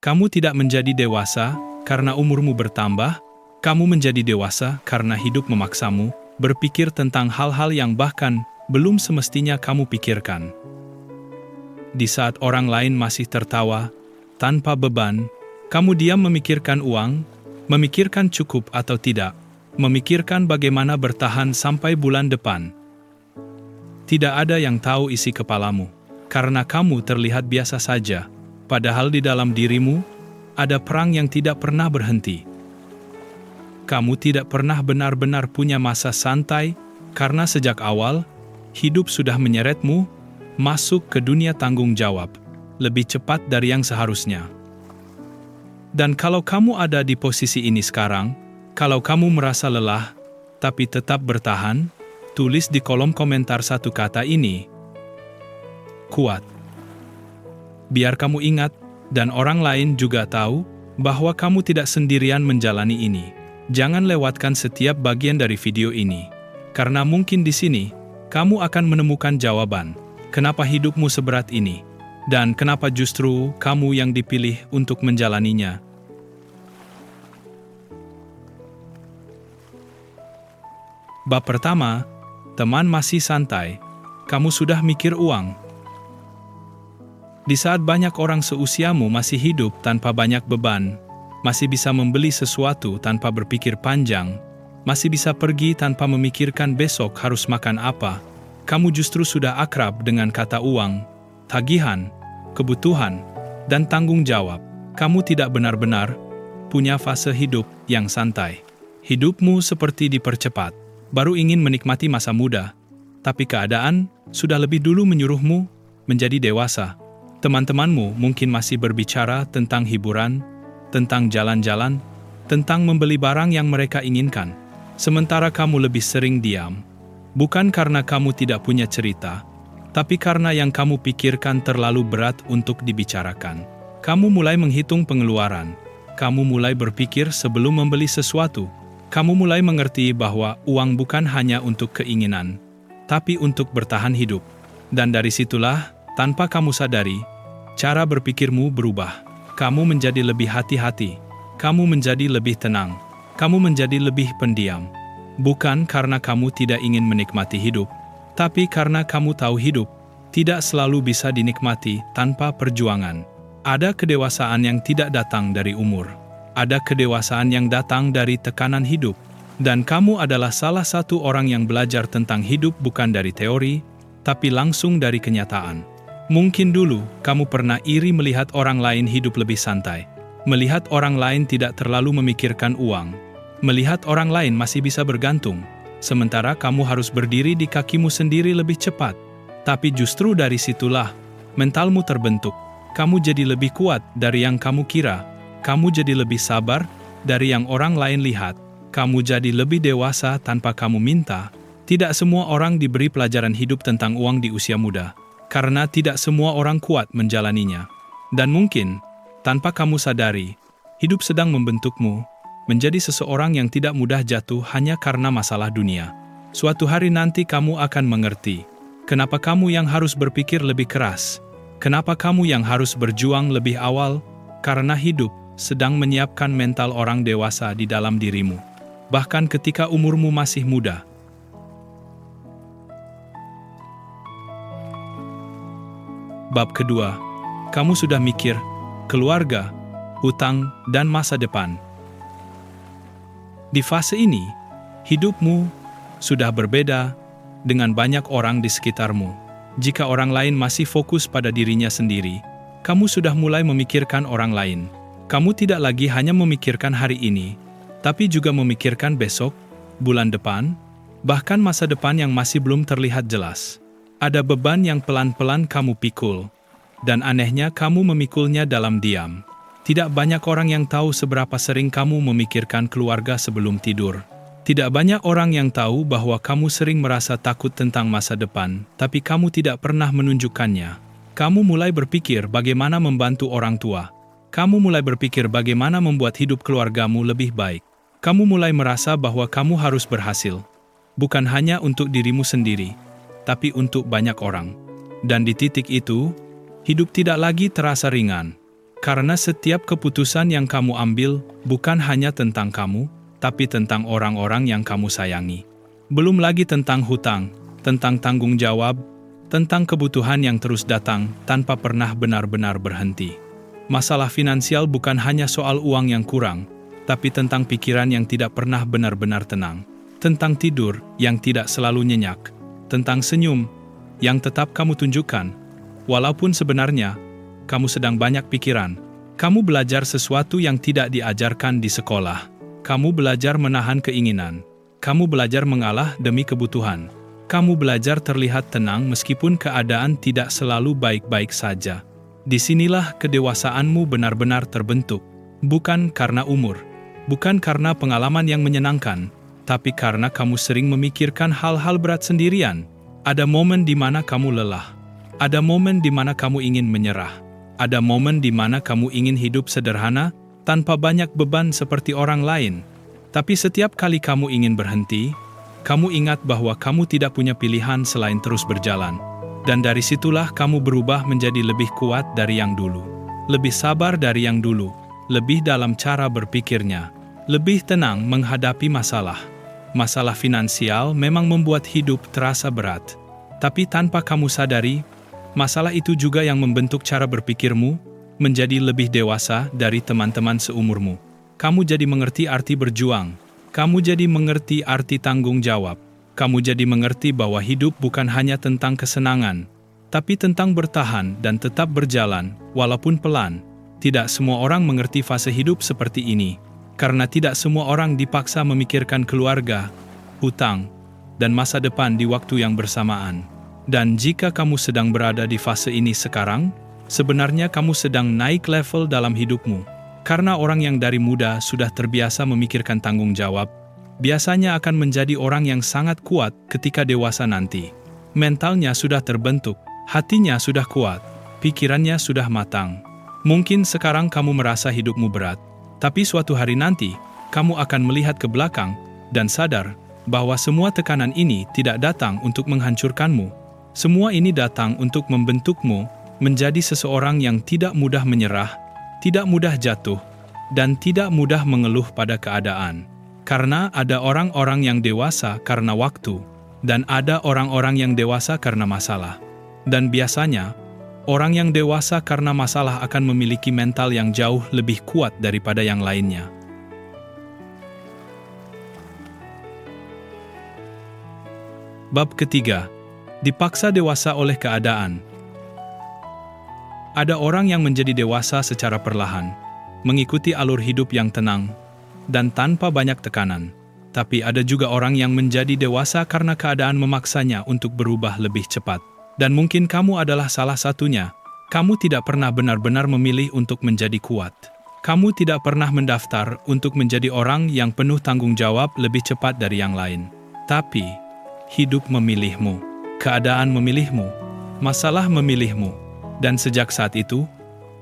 Kamu tidak menjadi dewasa karena umurmu bertambah, kamu menjadi dewasa karena hidup memaksamu berpikir tentang hal-hal yang bahkan belum semestinya kamu pikirkan. Di saat orang lain masih tertawa, tanpa beban, kamu diam memikirkan uang, memikirkan cukup atau tidak, memikirkan bagaimana bertahan sampai bulan depan. Tidak ada yang tahu isi kepalamu, karena kamu terlihat biasa saja, padahal di dalam dirimu ada perang yang tidak pernah berhenti. Kamu tidak pernah benar-benar punya masa santai, karena sejak awal, hidup sudah menyeretmu masuk ke dunia tanggung jawab, lebih cepat dari yang seharusnya. Dan kalau kamu ada di posisi ini sekarang, kalau kamu merasa lelah, tapi tetap bertahan, tulis di kolom komentar satu kata ini, kuat. Biar kamu ingat, dan orang lain juga tahu, bahwa kamu tidak sendirian menjalani ini. Jangan lewatkan setiap bagian dari video ini, karena mungkin di sini, kamu akan menemukan jawaban, kenapa hidupmu seberat ini, dan kenapa justru kamu yang dipilih untuk menjalaninya. Bab pertama, teman masih santai, kamu sudah mikir uang. Di saat banyak orang seusiamu masih hidup tanpa banyak beban, masih bisa membeli sesuatu tanpa berpikir panjang, masih bisa pergi tanpa memikirkan besok harus makan apa, kamu justru sudah akrab dengan kata uang, tagihan, kebutuhan, dan tanggung jawab. Kamu tidak benar-benar punya fase hidup yang santai. Hidupmu seperti dipercepat, baru ingin menikmati masa muda, tapi keadaan sudah lebih dulu menyuruhmu menjadi dewasa. Teman-temanmu mungkin masih berbicara tentang hiburan, tentang jalan-jalan, tentang membeli barang yang mereka inginkan. Sementara kamu lebih sering diam. Bukan karena kamu tidak punya cerita, tapi karena yang kamu pikirkan terlalu berat untuk dibicarakan. Kamu mulai menghitung pengeluaran. Kamu mulai berpikir sebelum membeli sesuatu. Kamu mulai mengerti bahwa uang bukan hanya untuk keinginan, tapi untuk bertahan hidup. Dan dari situlah, tanpa kamu sadari, cara berpikirmu berubah. Kamu menjadi lebih hati-hati. Kamu menjadi lebih tenang. Kamu menjadi lebih pendiam. Bukan karena kamu tidak ingin menikmati hidup, tapi karena kamu tahu hidup tidak selalu bisa dinikmati tanpa perjuangan. Ada kedewasaan yang tidak datang dari umur. Ada kedewasaan yang datang dari tekanan hidup. Dan kamu adalah salah satu orang yang belajar tentang hidup bukan dari teori, tapi langsung dari kenyataan. Mungkin dulu kamu pernah iri melihat orang lain hidup lebih santai. Melihat orang lain tidak terlalu memikirkan uang. Melihat orang lain masih bisa bergantung, sementara kamu harus berdiri di kakimu sendiri lebih cepat. Tapi justru dari situlah, mentalmu terbentuk. Kamu jadi lebih kuat dari yang kamu kira. Kamu jadi lebih sabar dari yang orang lain lihat. Kamu jadi lebih dewasa tanpa kamu minta. Tidak semua orang diberi pelajaran hidup tentang uang di usia muda, karena tidak semua orang kuat menjalaninya. Dan mungkin, tanpa kamu sadari, hidup sedang membentukmu menjadi seseorang yang tidak mudah jatuh hanya karena masalah dunia. Suatu hari nanti kamu akan mengerti, kenapa kamu yang harus berpikir lebih keras, kenapa kamu yang harus berjuang lebih awal, karena hidup sedang menyiapkan mental orang dewasa di dalam dirimu, bahkan ketika umurmu masih muda. Bab kedua, kamu sudah mikir keluarga, hutang, dan masa depan. Di fase ini, hidupmu sudah berbeda dengan banyak orang di sekitarmu. Jika orang lain masih fokus pada dirinya sendiri, kamu sudah mulai memikirkan orang lain. Kamu tidak lagi hanya memikirkan hari ini, tapi juga memikirkan besok, bulan depan, bahkan masa depan yang masih belum terlihat jelas. Ada beban yang pelan-pelan kamu pikul, dan anehnya kamu memikulnya dalam diam. Tidak banyak orang yang tahu seberapa sering kamu memikirkan keluarga sebelum tidur. Tidak banyak orang yang tahu bahwa kamu sering merasa takut tentang masa depan, tapi kamu tidak pernah menunjukkannya. Kamu mulai berpikir bagaimana membantu orang tua. Kamu mulai berpikir bagaimana membuat hidup keluargamu lebih baik. Kamu mulai merasa bahwa kamu harus berhasil. Bukan hanya untuk dirimu sendiri, tapi untuk banyak orang. Dan di titik itu, hidup tidak lagi terasa ringan. Karena setiap keputusan yang kamu ambil bukan hanya tentang kamu, tapi tentang orang-orang yang kamu sayangi. Belum lagi tentang hutang, tentang tanggung jawab, tentang kebutuhan yang terus datang tanpa pernah benar-benar berhenti. Masalah finansial bukan hanya soal uang yang kurang, tapi tentang pikiran yang tidak pernah benar-benar tenang, tentang tidur yang tidak selalu nyenyak, tentang senyum yang tetap kamu tunjukkan, walaupun sebenarnya kamu sedang banyak pikiran. Kamu belajar sesuatu yang tidak diajarkan di sekolah. Kamu belajar menahan keinginan. Kamu belajar mengalah demi kebutuhan. Kamu belajar terlihat tenang meskipun keadaan tidak selalu baik-baik saja. Disinilah kedewasaanmu benar-benar terbentuk. Bukan karena umur, bukan karena pengalaman yang menyenangkan, tapi karena kamu sering memikirkan hal-hal berat sendirian. Ada momen di mana kamu lelah. Ada momen di mana kamu ingin menyerah. Ada momen di mana kamu ingin hidup sederhana, tanpa banyak beban seperti orang lain. Tapi setiap kali kamu ingin berhenti, kamu ingat bahwa kamu tidak punya pilihan selain terus berjalan. Dan dari situlah kamu berubah menjadi lebih kuat dari yang dulu. Lebih sabar dari yang dulu. Lebih dalam cara berpikirnya. Lebih tenang menghadapi masalah. Masalah finansial memang membuat hidup terasa berat. Tapi tanpa kamu sadari, masalah itu juga yang membentuk cara berpikirmu menjadi lebih dewasa dari teman-teman seumurmu. Kamu jadi mengerti arti berjuang. Kamu jadi mengerti arti tanggung jawab. Kamu jadi mengerti bahwa hidup bukan hanya tentang kesenangan, tapi tentang bertahan dan tetap berjalan, walaupun pelan. Tidak semua orang mengerti fase hidup seperti ini, karena tidak semua orang dipaksa memikirkan keluarga, hutang, dan masa depan di waktu yang bersamaan. Dan jika kamu sedang berada di fase ini sekarang, sebenarnya kamu sedang naik level dalam hidupmu. Karena orang yang dari muda sudah terbiasa memikirkan tanggung jawab, biasanya akan menjadi orang yang sangat kuat ketika dewasa nanti. Mentalnya sudah terbentuk, hatinya sudah kuat, pikirannya sudah matang. Mungkin sekarang kamu merasa hidupmu berat, tapi suatu hari nanti, kamu akan melihat ke belakang dan sadar bahwa semua tekanan ini tidak datang untuk menghancurkanmu. Semua ini datang untuk membentukmu menjadi seseorang yang tidak mudah menyerah, tidak mudah jatuh, dan tidak mudah mengeluh pada keadaan. Karena ada orang-orang yang dewasa karena waktu, dan ada orang-orang yang dewasa karena masalah. Dan biasanya, orang yang dewasa karena masalah akan memiliki mental yang jauh lebih kuat daripada yang lainnya. Bab ketiga. Dipaksa dewasa oleh keadaan. Ada orang yang menjadi dewasa secara perlahan, mengikuti alur hidup yang tenang, dan tanpa banyak tekanan. Tapi ada juga orang yang menjadi dewasa karena keadaan memaksanya untuk berubah lebih cepat. Dan mungkin kamu adalah salah satunya. Kamu tidak pernah benar-benar memilih untuk menjadi kuat. Kamu tidak pernah mendaftar untuk menjadi orang yang penuh tanggung jawab lebih cepat dari yang lain. Tapi, hidup memilihmu. Keadaan memilihmu, masalah memilihmu, dan sejak saat itu,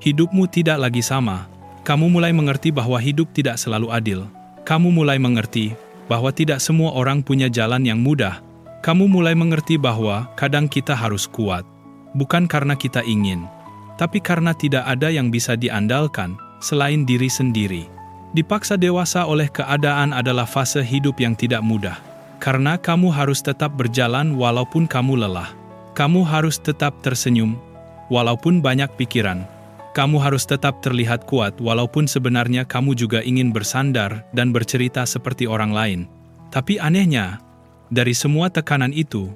hidupmu tidak lagi sama. Kamu mulai mengerti bahwa hidup tidak selalu adil. Kamu mulai mengerti bahwa tidak semua orang punya jalan yang mudah. Kamu mulai mengerti bahwa kadang kita harus kuat, bukan karena kita ingin, tapi karena tidak ada yang bisa diandalkan selain diri sendiri. Dipaksa dewasa oleh keadaan adalah fase hidup yang tidak mudah. Karena kamu harus tetap berjalan walaupun kamu lelah. Kamu harus tetap tersenyum, walaupun banyak pikiran. Kamu harus tetap terlihat kuat walaupun sebenarnya kamu juga ingin bersandar dan bercerita seperti orang lain. Tapi anehnya, dari semua tekanan itu,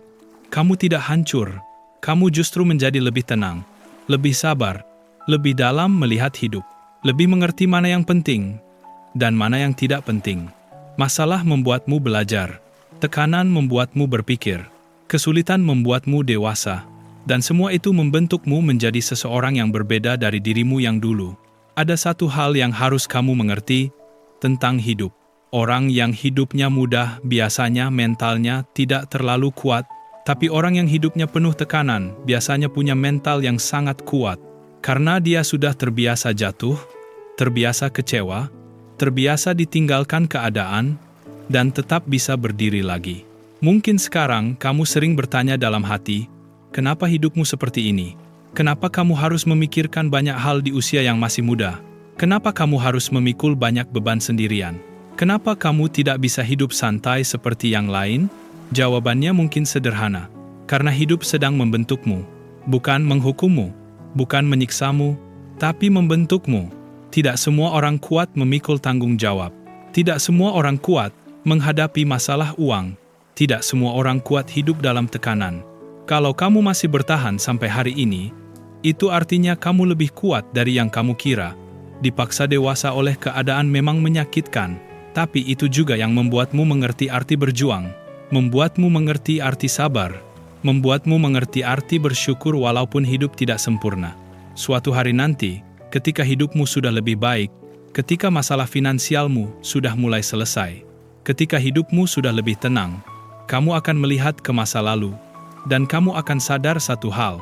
kamu tidak hancur. Kamu justru menjadi lebih tenang, lebih sabar, lebih dalam melihat hidup, lebih mengerti mana yang penting dan mana yang tidak penting. Masalah membuatmu belajar. Tekanan membuatmu berpikir, kesulitan membuatmu dewasa, dan semua itu membentukmu menjadi seseorang yang berbeda dari dirimu yang dulu. Ada satu hal yang harus kamu mengerti tentang hidup. Orang yang hidupnya mudah biasanya mentalnya tidak terlalu kuat, tapi orang yang hidupnya penuh tekanan biasanya punya mental yang sangat kuat. Karena dia sudah terbiasa jatuh, terbiasa kecewa, terbiasa ditinggalkan keadaan, dan tetap bisa berdiri lagi. Mungkin sekarang kamu sering bertanya dalam hati, kenapa hidupmu seperti ini? Kenapa kamu harus memikirkan banyak hal di usia yang masih muda? Kenapa kamu harus memikul banyak beban sendirian? Kenapa kamu tidak bisa hidup santai seperti yang lain? Jawabannya mungkin sederhana. Karena hidup sedang membentukmu, bukan menghukummu, bukan menyiksamu, tapi membentukmu. Tidak semua orang kuat memikul tanggung jawab. Tidak semua orang kuat menghadapi masalah uang. Tidak semua orang kuat hidup dalam tekanan. Kalau kamu masih bertahan sampai hari ini, itu artinya kamu lebih kuat dari yang kamu kira. Dipaksa dewasa oleh keadaan memang menyakitkan, tapi itu juga yang membuatmu mengerti arti berjuang, membuatmu mengerti arti sabar, membuatmu mengerti arti bersyukur walaupun hidup tidak sempurna. Suatu hari nanti, ketika hidupmu sudah lebih baik, ketika masalah finansialmu sudah mulai selesai, ketika hidupmu sudah lebih tenang, kamu akan melihat ke masa lalu, dan kamu akan sadar satu hal.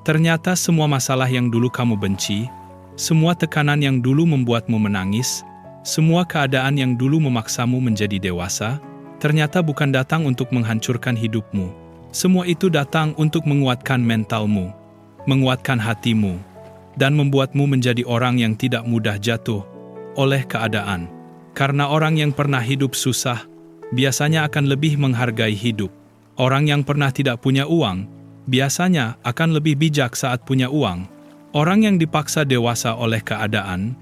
Ternyata semua masalah yang dulu kamu benci, semua tekanan yang dulu membuatmu menangis, semua keadaan yang dulu memaksamu menjadi dewasa, ternyata bukan datang untuk menghancurkan hidupmu. Semua itu datang untuk menguatkan mentalmu, menguatkan hatimu, dan membuatmu menjadi orang yang tidak mudah jatuh oleh keadaan. Karena orang yang pernah hidup susah, biasanya akan lebih menghargai hidup. Orang yang pernah tidak punya uang, biasanya akan lebih bijak saat punya uang. Orang yang dipaksa dewasa oleh keadaan,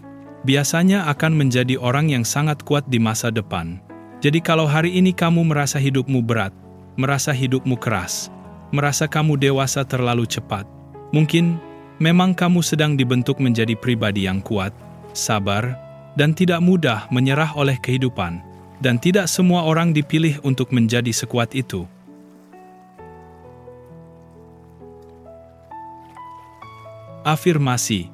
biasanya akan menjadi orang yang sangat kuat di masa depan. Jadi kalau hari ini kamu merasa hidupmu berat, merasa hidupmu keras, merasa kamu dewasa terlalu cepat, mungkin memang kamu sedang dibentuk menjadi pribadi yang kuat, sabar, dan tidak mudah menyerah oleh kehidupan. Dan tidak semua orang dipilih untuk menjadi sekuat itu. Afirmasi.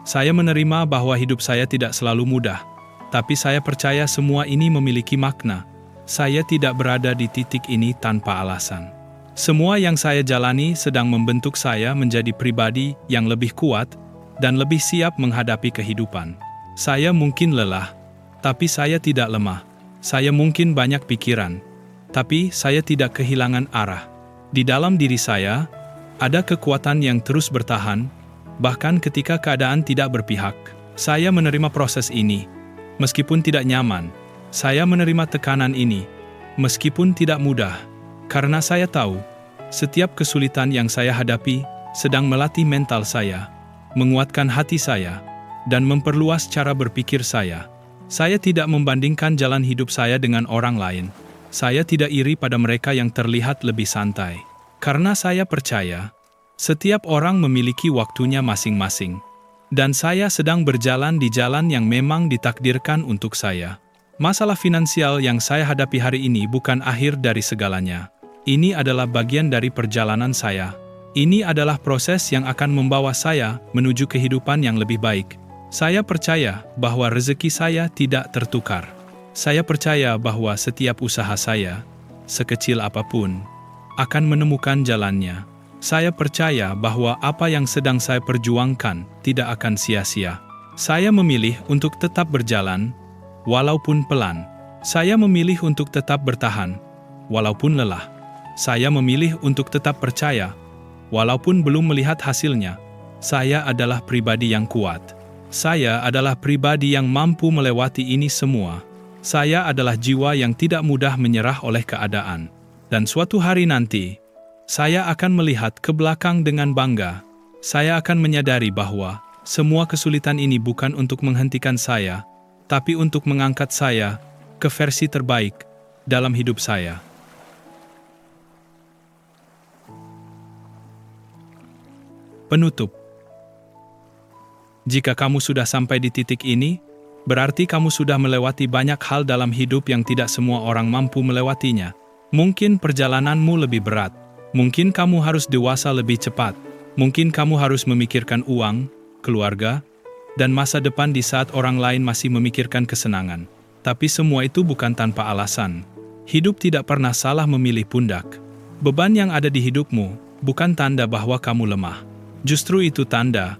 Saya menerima bahwa hidup saya tidak selalu mudah, tapi saya percaya semua ini memiliki makna. Saya tidak berada di titik ini tanpa alasan. Semua yang saya jalani sedang membentuk saya menjadi pribadi yang lebih kuat dan lebih siap menghadapi kehidupan. Saya mungkin lelah, tapi saya tidak lemah. Saya mungkin banyak pikiran, tapi saya tidak kehilangan arah. Di dalam diri saya, ada kekuatan yang terus bertahan, bahkan ketika keadaan tidak berpihak. Saya menerima proses ini, meskipun tidak nyaman. Saya menerima tekanan ini, meskipun tidak mudah. Karena saya tahu, setiap kesulitan yang saya hadapi sedang melatih mental saya, menguatkan hati saya, dan memperluas cara berpikir saya. Saya tidak membandingkan jalan hidup saya dengan orang lain. Saya tidak iri pada mereka yang terlihat lebih santai. Karena saya percaya, setiap orang memiliki waktunya masing-masing. Dan saya sedang berjalan di jalan yang memang ditakdirkan untuk saya. Masalah finansial yang saya hadapi hari ini bukan akhir dari segalanya. Ini adalah bagian dari perjalanan saya. Ini adalah proses yang akan membawa saya menuju kehidupan yang lebih baik. Saya percaya bahwa rezeki saya tidak tertukar. Saya percaya bahwa setiap usaha saya, sekecil apapun, akan menemukan jalannya. Saya percaya bahwa apa yang sedang saya perjuangkan tidak akan sia-sia. Saya memilih untuk tetap berjalan, walaupun pelan. Saya memilih untuk tetap bertahan, walaupun lelah. Saya memilih untuk tetap percaya, walaupun belum melihat hasilnya. Saya adalah pribadi yang kuat. Saya adalah pribadi yang mampu melewati ini semua. Saya adalah jiwa yang tidak mudah menyerah oleh keadaan. Dan suatu hari nanti, saya akan melihat ke belakang dengan bangga. Saya akan menyadari bahwa semua kesulitan ini bukan untuk menghentikan saya, tapi untuk mengangkat saya ke versi terbaik dalam hidup saya. Penutup. Jika kamu sudah sampai di titik ini, berarti kamu sudah melewati banyak hal dalam hidup yang tidak semua orang mampu melewatinya. Mungkin perjalananmu lebih berat. Mungkin kamu harus dewasa lebih cepat. Mungkin kamu harus memikirkan uang, keluarga, dan masa depan di saat orang lain masih memikirkan kesenangan. Tapi semua itu bukan tanpa alasan. Hidup tidak pernah salah memilih pundak. Beban yang ada di hidupmu bukan tanda bahwa kamu lemah. Justru itu tanda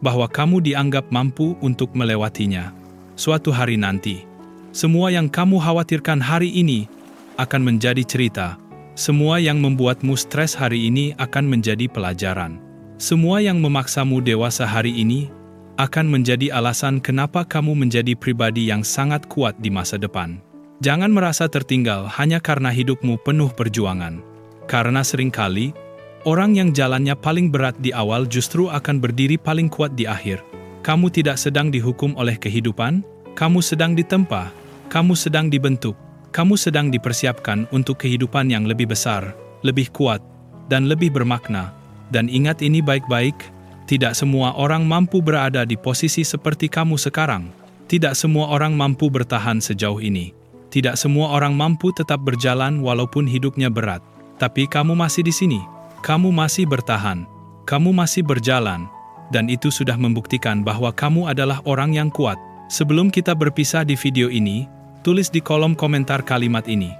bahwa kamu dianggap mampu untuk melewatinya. Suatu hari nanti, semua yang kamu khawatirkan hari ini akan menjadi cerita. Semua yang membuatmu stres hari ini akan menjadi pelajaran. Semua yang memaksamu dewasa hari ini akan menjadi alasan kenapa kamu menjadi pribadi yang sangat kuat di masa depan. Jangan merasa tertinggal hanya karena hidupmu penuh perjuangan. Karena seringkali, orang yang jalannya paling berat di awal justru akan berdiri paling kuat di akhir. Kamu tidak sedang dihukum oleh kehidupan, kamu sedang ditempa, kamu sedang dibentuk, kamu sedang dipersiapkan untuk kehidupan yang lebih besar, lebih kuat, dan lebih bermakna. Dan ingat ini baik-baik, tidak semua orang mampu berada di posisi seperti kamu sekarang. Tidak semua orang mampu bertahan sejauh ini. Tidak semua orang mampu tetap berjalan walaupun hidupnya berat. Tapi kamu masih di sini. Kamu masih bertahan. Kamu masih berjalan. Dan itu sudah membuktikan bahwa kamu adalah orang yang kuat. Sebelum kita berpisah di video ini, tulis di kolom komentar kalimat ini.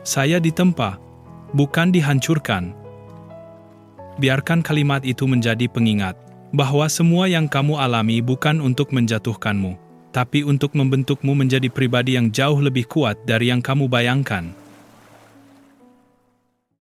Saya ditempa, bukan dihancurkan. Biarkan kalimat itu menjadi pengingat bahwa semua yang kamu alami bukan untuk menjatuhkanmu, tapi untuk membentukmu menjadi pribadi yang jauh lebih kuat dari yang kamu bayangkan.